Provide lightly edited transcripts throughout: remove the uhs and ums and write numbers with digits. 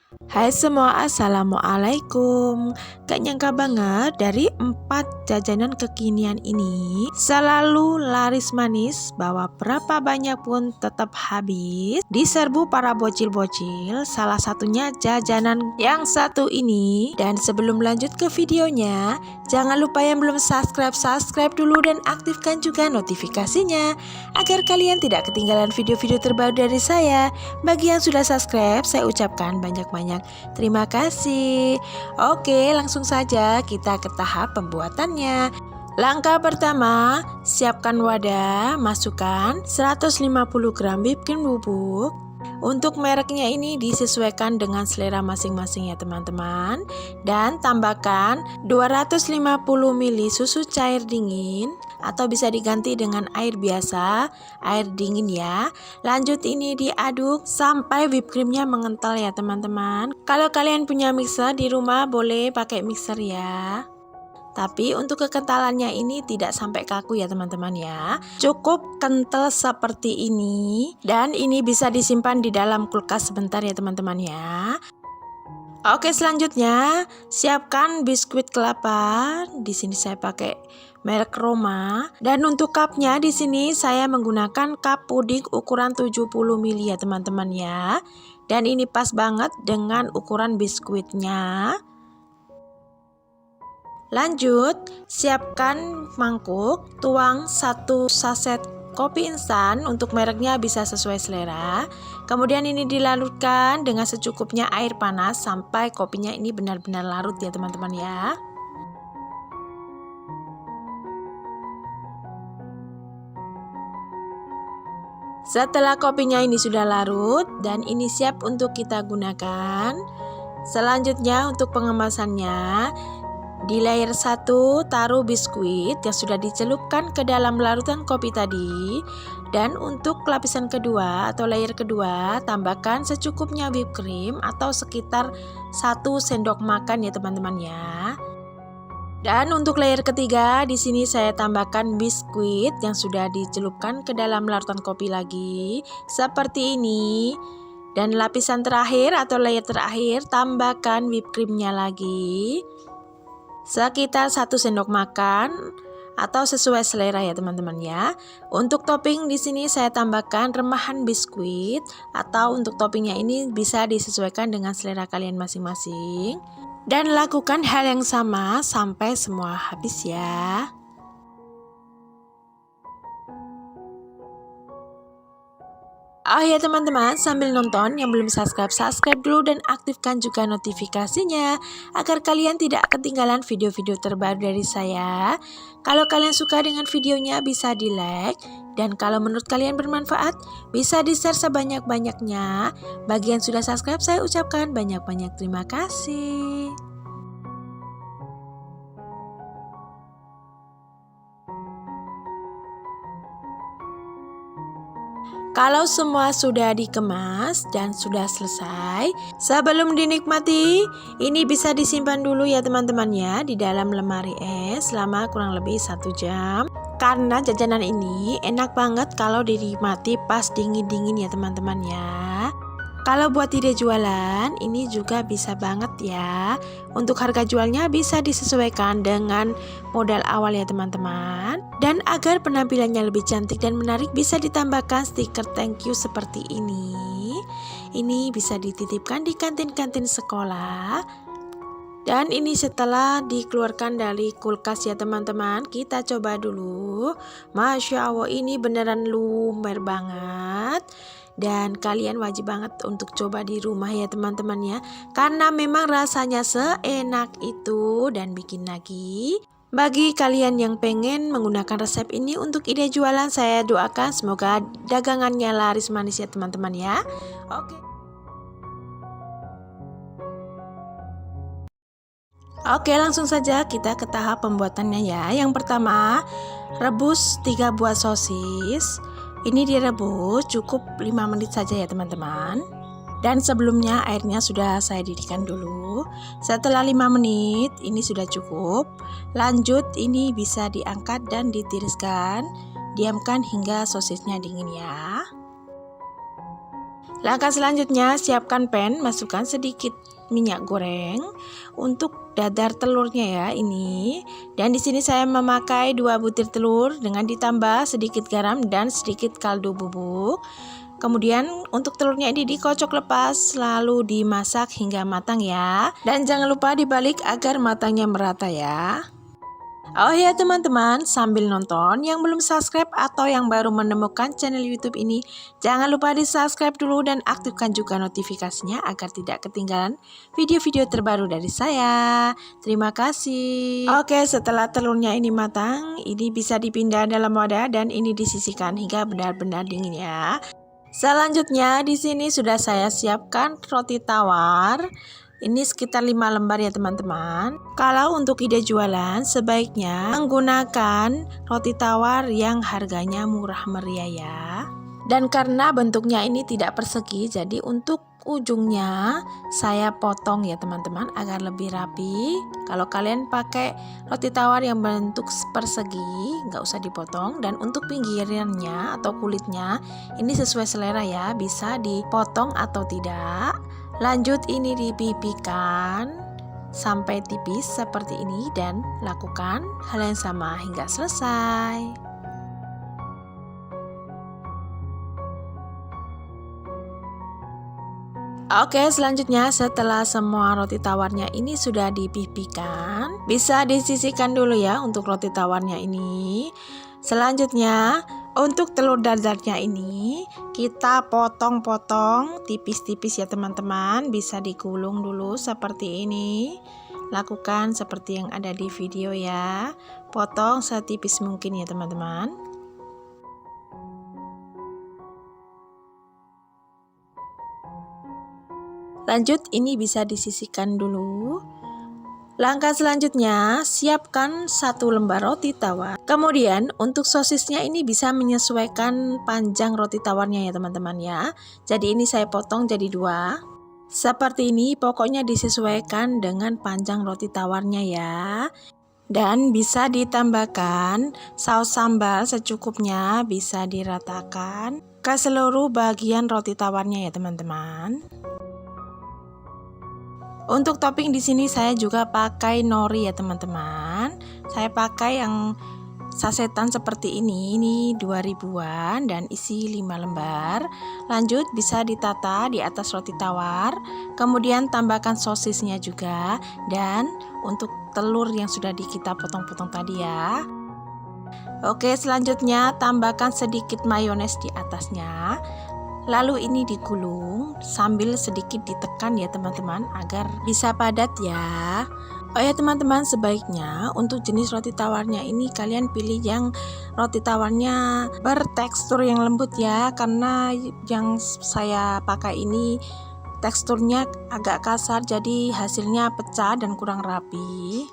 Hai semua, assalamualaikum. Gak nyangka banget dari 4 jajanan kekinian ini selalu laris manis, bawa berapa banyak pun tetap habis, diserbu para bocil-bocil. Salah satunya jajanan yang satu ini. Dan sebelum lanjut ke videonya, jangan lupa yang belum subscribe dulu dan aktifkan juga notifikasinya agar kalian tidak ketinggalan video-video terbaru dari saya. Bagi yang sudah subscribe, saya ucapkan banyak-banyak terima kasih. Oke, langsung saja kita ke tahap pembuatannya. Langkah pertama, siapkan wadah, masukkan 150 gram whipped cream bubuk. Untuk mereknya ini disesuaikan dengan selera masing-masing ya teman-teman. Dan tambahkan 250 ml susu cair dingin atau bisa diganti dengan air biasa, air dingin ya. Lanjut ini diaduk sampai whipped creamnya mengental ya teman-teman. Kalau kalian punya mixer di rumah boleh pakai mixer ya. Tapi untuk kekentalannya ini tidak sampai kaku ya teman-teman ya. Cukup kental seperti ini. Dan ini bisa disimpan di dalam kulkas sebentar ya teman-teman ya. Oke, selanjutnya siapkan biskuit kelapa. Di sini saya pakai merek Roma. Dan untuk cupnya di sini saya menggunakan cup puding ukuran 70 ml ya teman-teman ya. Dan ini pas banget dengan ukuran biskuitnya. Lanjut, siapkan mangkuk, tuang 1 saset kopi instan, untuk mereknya bisa sesuai selera. Kemudian ini dilarutkan dengan secukupnya air panas sampai kopinya ini benar-benar larut ya teman-teman ya. Setelah kopinya ini sudah larut dan ini siap untuk kita gunakan. Selanjutnya untuk pengemasannya, di layer 1 taruh biskuit yang sudah dicelupkan ke dalam larutan kopi tadi. Dan untuk lapisan kedua atau layer kedua, tambahkan secukupnya whipped cream atau sekitar 1 sendok makan ya teman-teman ya. Dan untuk layer ketiga, di sini saya tambahkan biskuit yang sudah dicelupkan ke dalam larutan kopi lagi, seperti ini. Dan lapisan terakhir atau layer terakhir, tambahkan whipped creamnya lagi, sekitar 1 sendok makan atau sesuai selera ya teman-teman ya. Untuk topping di sini saya tambahkan remahan biskuit atau untuk toppingnya ini bisa disesuaikan dengan selera kalian masing-masing. Dan lakukan hal yang sama sampai semua habis ya. Oh ya teman-teman, sambil nonton yang belum subscribe dulu dan aktifkan juga notifikasinya agar kalian tidak ketinggalan video-video terbaru dari saya. Kalau kalian suka dengan videonya bisa di like, dan kalau menurut kalian bermanfaat bisa di share sebanyak-banyaknya. Bagi yang sudah subscribe saya ucapkan banyak-banyak terima kasih. Kalau semua sudah dikemas dan sudah selesai, sebelum dinikmati, ini bisa disimpan dulu ya teman-teman ya di dalam lemari es selama kurang lebih 1 jam. Karena jajanan ini enak banget kalau dinikmati pas dingin-dingin ya teman-teman ya. Kalau buat ide jualan, ini juga bisa banget ya. Untuk harga jualnya bisa disesuaikan dengan modal awal ya teman-teman. Dan agar penampilannya lebih cantik dan menarik, bisa ditambahkan stiker thank you seperti ini. Ini bisa dititipkan di kantin-kantin sekolah. Dan ini setelah dikeluarkan dari kulkas ya teman-teman, kita coba dulu. Masya Allah, ini beneran lumer banget. Dan kalian wajib banget untuk coba di rumah ya teman-teman ya. Karena memang rasanya seenak itu dan bikin lagi. Bagi kalian yang pengen menggunakan resep ini untuk ide jualan, saya doakan semoga dagangannya laris manis ya teman-teman ya. Oke, langsung saja kita ke tahap pembuatannya ya. Yang pertama, rebus 3 buah sosis. Ini direbus cukup 5 menit saja ya teman-teman. Dan sebelumnya airnya sudah saya didihkan dulu. Setelah 5 menit ini sudah cukup. Lanjut ini bisa diangkat dan ditiriskan. Diamkan hingga sosisnya dingin ya. Langkah selanjutnya, siapkan pan, masukkan sedikit minyak goreng untuk dadar telurnya ya ini. Dan di sini saya memakai 2 butir telur dengan ditambah sedikit garam dan sedikit kaldu bubuk. Kemudian untuk telurnya ini dikocok lepas lalu dimasak hingga matang ya. Dan jangan lupa dibalik agar matangnya merata ya. Oh ya teman-teman, sambil nonton yang belum subscribe atau yang baru menemukan channel YouTube ini, jangan lupa di subscribe dulu dan aktifkan juga notifikasinya agar tidak ketinggalan video-video terbaru dari saya. Terima kasih. Oke, setelah telurnya ini matang, ini bisa dipindah dalam wadah dan ini disisihkan hingga benar-benar dingin ya. Selanjutnya di sini sudah saya siapkan roti tawar. Ini sekitar 5 lembar ya teman-teman. Kalau untuk ide jualan sebaiknya menggunakan roti tawar yang harganya murah meriah ya. Dan karena bentuknya ini tidak persegi, jadi untuk ujungnya saya potong ya teman-teman agar lebih rapi. Kalau kalian pakai roti tawar yang bentuk persegi, nggak usah dipotong. Dan untuk pinggirannya atau kulitnya ini sesuai selera ya, bisa dipotong atau tidak. Lanjut ini dipipihkan sampai tipis seperti ini dan lakukan hal yang sama hingga selesai. Oke, selanjutnya setelah semua roti tawarnya ini sudah dipipihkan, bisa disisihkan dulu ya untuk roti tawarnya ini. Selanjutnya untuk telur dadarnya ini kita potong-potong tipis-tipis ya teman-teman. Bisa digulung dulu seperti ini. Lakukan seperti yang ada di video ya. Potong setipis mungkin ya teman-teman. Lanjut, ini bisa disisihkan dulu. Langkah selanjutnya, siapkan 1 lembar roti tawar. Kemudian untuk sosisnya ini bisa menyesuaikan panjang roti tawarnya ya teman-teman ya. Jadi ini saya potong jadi 2. Seperti ini, pokoknya disesuaikan dengan panjang roti tawarnya ya. Dan bisa ditambahkan saus sambal secukupnya, bisa diratakan ke seluruh bagian roti tawarnya ya teman-teman. Untuk topping di sini saya juga pakai nori ya teman-teman. Saya pakai yang sasetan seperti ini 2000-an dan isi 5 lembar. Lanjut bisa ditata di atas roti tawar. Kemudian tambahkan sosisnya juga dan untuk telur yang sudah kita potong-potong tadi ya. Oke, selanjutnya tambahkan sedikit mayones di atasnya. Lalu ini digulung sambil sedikit ditekan ya teman-teman agar bisa padat ya. Oh ya teman-teman, sebaiknya untuk jenis roti tawarnya ini kalian pilih yang roti tawarnya bertekstur yang lembut ya. Karena yang saya pakai ini teksturnya agak kasar, jadi hasilnya pecah dan kurang rapi.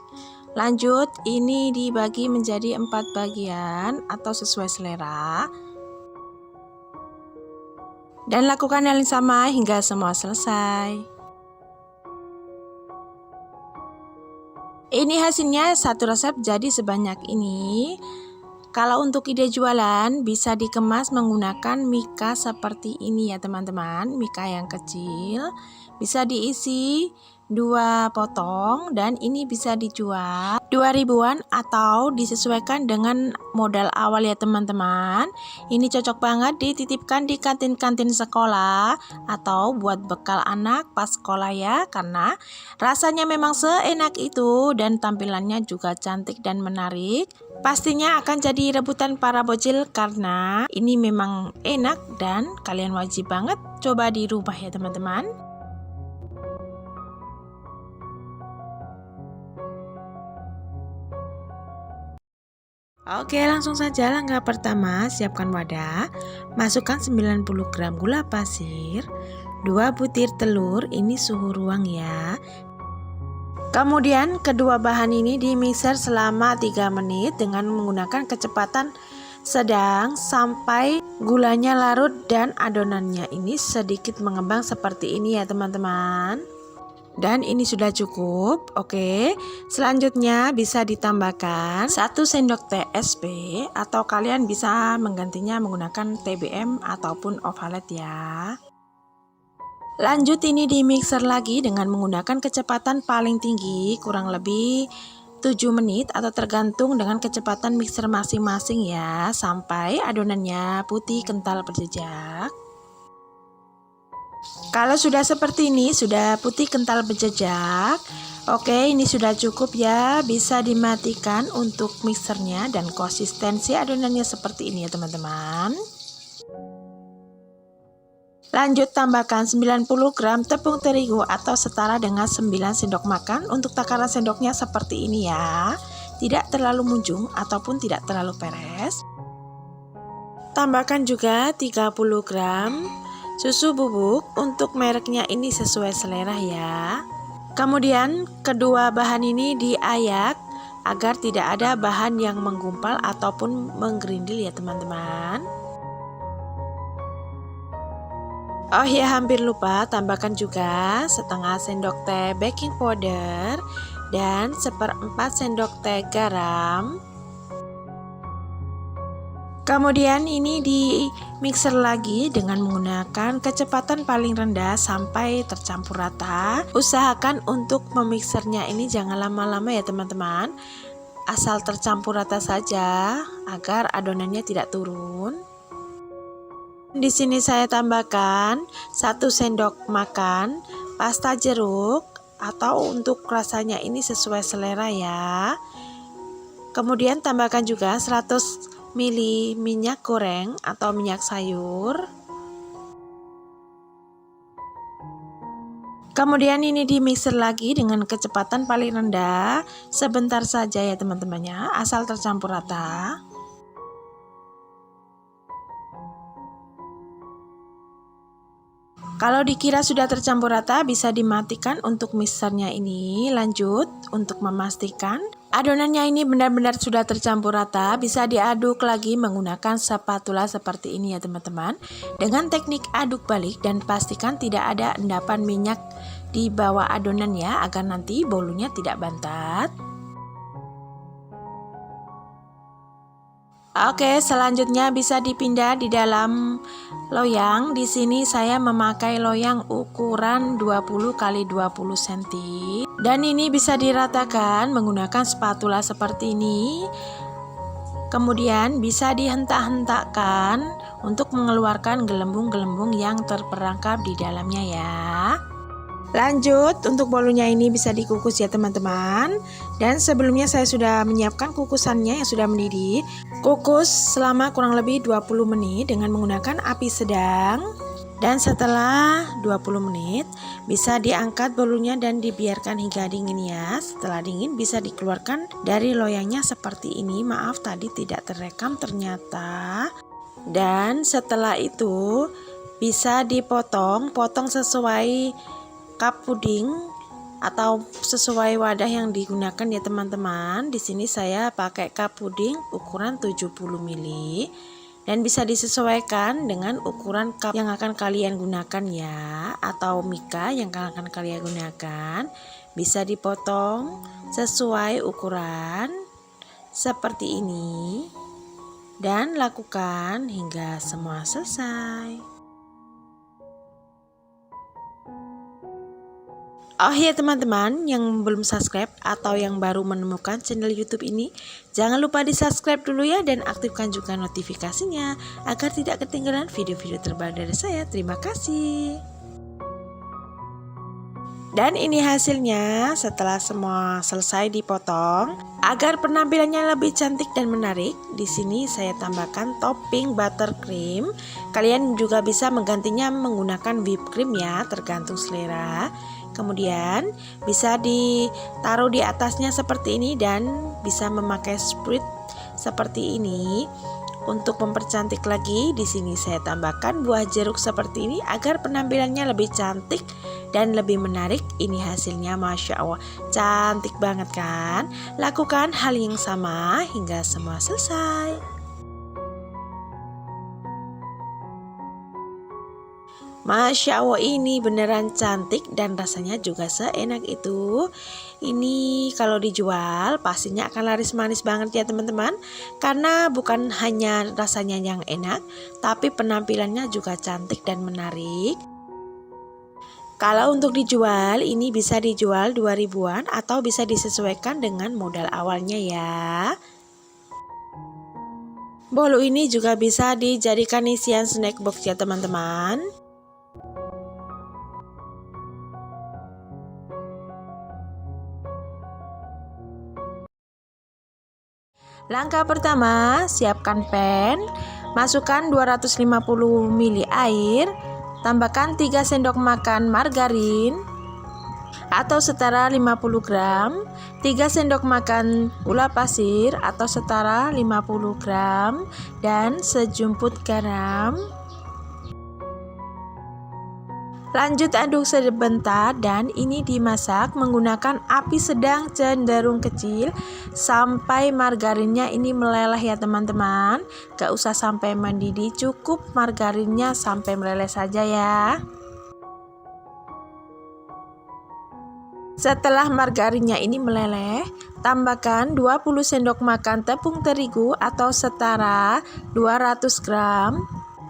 Lanjut, ini dibagi menjadi 4 bagian atau sesuai selera. Dan lakukan hal yang sama hingga semua selesai. Ini hasilnya satu resep jadi sebanyak ini. Kalau untuk ide jualan bisa dikemas menggunakan mika seperti ini ya teman-teman. Mika yang kecil bisa diisi 2 potong dan ini bisa dijual 2000-an atau disesuaikan dengan modal awal ya teman-teman. Ini cocok banget dititipkan di kantin-kantin sekolah atau buat bekal anak pas sekolah ya, karena rasanya memang seenak itu dan tampilannya juga cantik dan menarik. Pastinya akan jadi rebutan para bocil karena ini memang enak dan kalian wajib banget coba di rumah ya teman-teman. Oke, langsung saja langkah pertama, siapkan wadah, masukkan 90 gram gula pasir, 2 butir telur, ini suhu ruang ya. Kemudian kedua bahan ini dimixer selama 3 menit dengan menggunakan kecepatan sedang sampai gulanya larut dan adonannya ini sedikit mengembang seperti ini ya teman-teman. Dan ini sudah cukup. Oke, selanjutnya bisa ditambahkan 1 sendok teh SP atau kalian bisa menggantinya menggunakan TBM ataupun Ovalet ya. Lanjut ini di mixer lagi dengan menggunakan kecepatan paling tinggi kurang lebih 7 menit atau tergantung dengan kecepatan mixer masing-masing ya, sampai adonannya putih kental berjejak. Kalau sudah seperti ini, sudah putih kental berjejak, oke, ini sudah cukup ya, bisa dimatikan untuk mixernya dan konsistensi adonannya seperti ini ya teman-teman. Lanjut tambahkan 90 gram tepung terigu atau setara dengan 9 sendok makan. Untuk takaran sendoknya seperti ini ya, tidak terlalu munjung ataupun tidak terlalu peres. Tambahkan juga 30 gram susu bubuk, untuk mereknya ini sesuai selera ya. Kemudian kedua bahan ini diayak agar tidak ada bahan yang menggumpal ataupun menggerindil ya teman-teman. Oh ya, hampir lupa, tambahkan juga setengah sendok teh baking powder dan 1/4 sendok teh garam. Kemudian ini di mixer lagi dengan menggunakan kecepatan paling rendah sampai tercampur rata. Usahakan untuk memixernya ini jangan lama-lama ya teman-teman, asal tercampur rata saja agar adonannya tidak turun. Di sini saya tambahkan 1 sendok makan pasta jeruk atau untuk rasanya ini sesuai selera ya. Kemudian tambahkan juga 100 ml minyak goreng atau minyak sayur. Kemudian ini di mixer lagi dengan kecepatan paling rendah, sebentar saja ya teman-temannya, asal tercampur rata. Kalau dikira sudah tercampur rata, bisa dimatikan untuk mixernya ini. Lanjut, untuk memastikan adonannya ini benar-benar sudah tercampur rata, bisa diaduk lagi menggunakan spatula seperti ini ya teman-teman, dengan teknik aduk balik, dan pastikan tidak ada endapan minyak di bawah adonan ya, agar nanti bolunya tidak bantat. Oke, selanjutnya bisa dipindah di dalam loyang. Di sini saya memakai loyang ukuran 20 x 20 cm. Dan ini bisa diratakan menggunakan spatula seperti ini. Kemudian bisa dihentak-hentakkan untuk mengeluarkan gelembung-gelembung yang terperangkap di dalamnya ya. Lanjut, untuk bolunya ini bisa dikukus ya teman-teman. Dan sebelumnya saya sudah menyiapkan kukusannya yang sudah mendidih. Kukus selama kurang lebih 20 menit dengan menggunakan api sedang. Dan setelah 20 menit bisa diangkat bolunya dan dibiarkan hingga dingin ya. Setelah dingin bisa dikeluarkan dari loyangnya seperti ini. Maaf tadi tidak terekam ternyata. Dan setelah itu bisa dipotong sesuai cup puding atau sesuai wadah yang digunakan ya teman-teman. Di sini saya pakai cup puding ukuran 70 ml dan bisa disesuaikan dengan ukuran cup yang akan kalian gunakan ya, atau mika yang akan kalian gunakan. Bisa dipotong sesuai ukuran seperti ini dan lakukan hingga semua selesai. Oh ya teman-teman yang belum subscribe atau yang baru menemukan channel YouTube ini, jangan lupa di subscribe dulu ya dan aktifkan juga notifikasinya agar tidak ketinggalan video-video terbaru dari saya. Terima kasih. Dan ini hasilnya setelah semua selesai dipotong. Agar penampilannya lebih cantik dan menarik, di sini saya tambahkan topping buttercream. Kalian juga bisa menggantinya menggunakan whipped cream ya, tergantung selera. Kemudian bisa ditaruh di atasnya seperti ini dan bisa memakai sprit seperti ini untuk mempercantik lagi. Di sini saya tambahkan buah jeruk seperti ini agar penampilannya lebih cantik dan lebih menarik. Ini hasilnya Masya Allah, cantik banget kan? Lakukan hal yang sama hingga semua selesai. Masya Allah, ini beneran cantik dan rasanya juga seenak itu. Ini kalau dijual pastinya akan laris manis banget ya teman-teman. Karena bukan hanya rasanya yang enak, tapi penampilannya juga cantik dan menarik. Kalau untuk dijual, ini bisa dijual 2 ribuan atau bisa disesuaikan dengan modal awalnya ya. Bolu ini juga bisa dijadikan isian snack box ya teman-teman. Langkah pertama, siapkan pan, masukkan 250 ml air, tambahkan 3 sendok makan margarin atau setara 50 gram, 3 sendok makan gula pasir atau setara 50 gram, dan sejumput garam. Lanjut aduk sebentar dan ini dimasak menggunakan api sedang cenderung kecil sampai margarinnya ini meleleh ya teman-teman. Gak usah sampai mendidih, cukup margarinnya sampai meleleh saja ya. Setelah margarinnya ini meleleh, tambahkan 20 sendok makan tepung terigu atau setara 200 gram.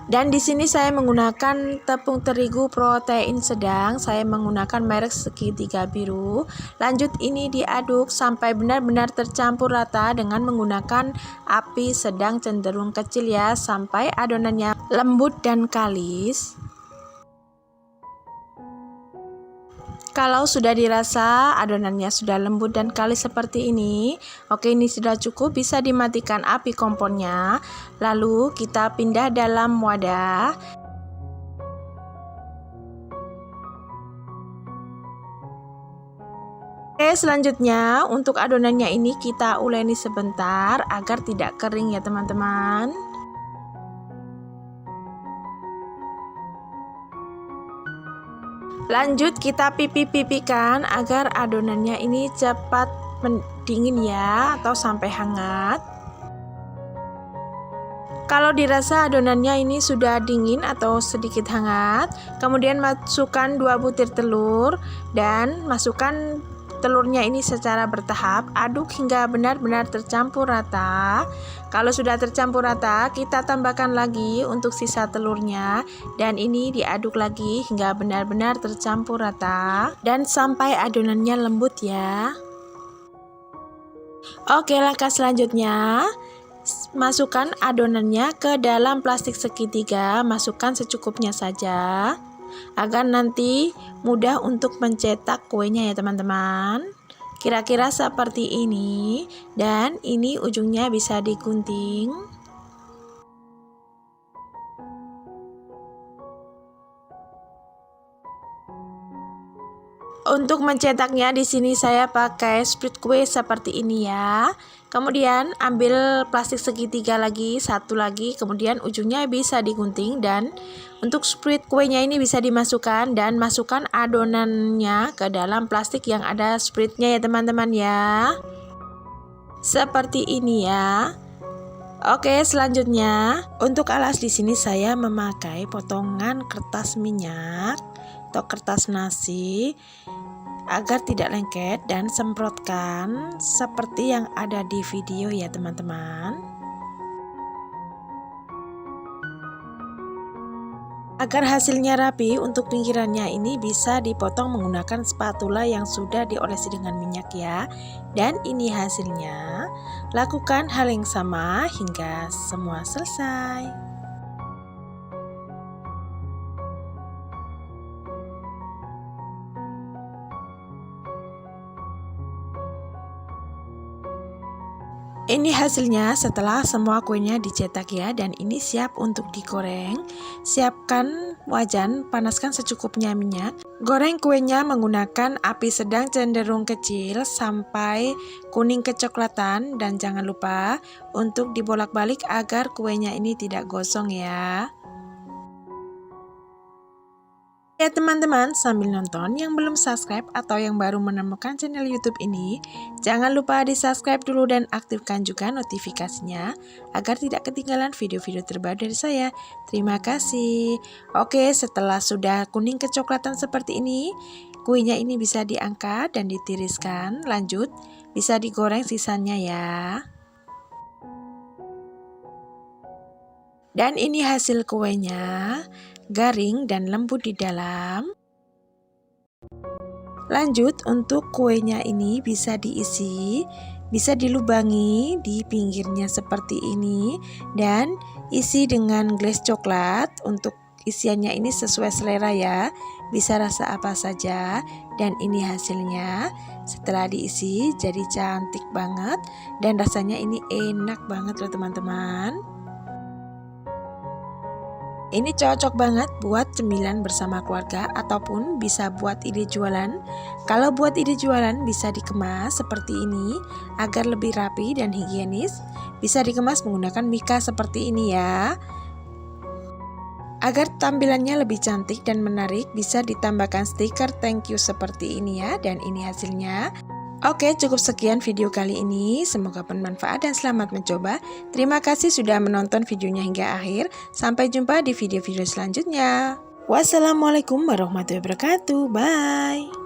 Dan di sini saya menggunakan tepung terigu protein sedang, saya menggunakan merek segitiga biru. Lanjut ini diaduk sampai benar-benar tercampur rata dengan menggunakan api sedang cenderung kecil ya, sampai adonannya lembut dan kalis. Kalau sudah dirasa adonannya sudah lembut dan kalis seperti ini, oke, ini sudah cukup, bisa dimatikan api kompornya. Lalu kita pindah dalam wadah. Oke, selanjutnya untuk adonannya ini kita uleni sebentar agar tidak kering ya teman-teman. Lanjut kita pipih-pipihkan agar adonannya ini cepat mendingin ya, atau sampai hangat. Kalau dirasa adonannya ini sudah dingin atau sedikit hangat, kemudian masukkan 2 butir telur dan masukkan telurnya ini secara bertahap, aduk hingga benar-benar tercampur rata. Kalau sudah tercampur rata, kita tambahkan lagi untuk sisa telurnya dan ini diaduk lagi hingga benar-benar tercampur rata dan sampai adonannya lembut ya. Oke, langkah selanjutnya, masukkan adonannya ke dalam plastik segitiga, masukkan secukupnya saja agar nanti mudah untuk mencetak kuenya ya teman-teman. Kira-kira seperti ini, dan ini ujungnya bisa digunting. Untuk mencetaknya di sini saya pakai split kue seperti ini ya. Kemudian ambil plastik segitiga lagi, satu lagi, kemudian ujungnya bisa digunting dan untuk split kuenya ini bisa dimasukkan dan masukkan adonannya ke dalam plastik yang ada splitnya ya teman-teman ya. Seperti ini ya. Oke, selanjutnya untuk alas di sini saya memakai potongan kertas minyak atau kertas nasi agar tidak lengket dan semprotkan seperti yang ada di video ya teman-teman. Agar hasilnya rapi, untuk pinggirannya ini bisa dipotong menggunakan spatula yang sudah diolesi dengan minyak ya. Dan ini hasilnya. Lakukan hal yang sama hingga semua selesai. Ini hasilnya setelah semua kuenya dicetak ya, dan ini siap untuk digoreng. Siapkan wajan, panaskan secukupnya minyak. Goreng kuenya menggunakan api sedang cenderung kecil sampai kuning kecoklatan, dan jangan lupa untuk dibolak-balik agar kuenya ini tidak gosong ya. Ya teman-teman, sambil nonton, yang belum subscribe atau yang baru menemukan channel YouTube ini, jangan lupa di subscribe dulu dan aktifkan juga notifikasinya agar tidak ketinggalan video-video terbaru dari saya. Terima kasih. Oke, setelah sudah kuning kecoklatan seperti ini, kuenya ini bisa diangkat dan ditiriskan. Lanjut, bisa digoreng sisanya ya. Dan ini hasil kuenya, garing dan lembut di dalam. Lanjut, untuk kuenya ini bisa diisi, bisa dilubangi di pinggirnya seperti ini dan isi dengan glaze coklat. Untuk isiannya ini sesuai selera ya, bisa rasa apa saja. Dan ini hasilnya setelah diisi jadi cantik banget dan rasanya ini enak banget loh teman-teman. Ini cocok banget buat cemilan bersama keluarga ataupun bisa buat ide jualan. Kalau buat ide jualan bisa dikemas seperti ini agar lebih rapi dan higienis. Bisa dikemas menggunakan mika seperti ini ya. Agar tampilannya lebih cantik dan menarik bisa ditambahkan stiker thank you seperti ini ya. Dan ini hasilnya. Oke, cukup sekian video kali ini. Semoga bermanfaat dan selamat mencoba. Terima kasih sudah menonton videonya hingga akhir. Sampai jumpa di video-video selanjutnya. Wassalamualaikum warahmatullahi wabarakatuh. Bye.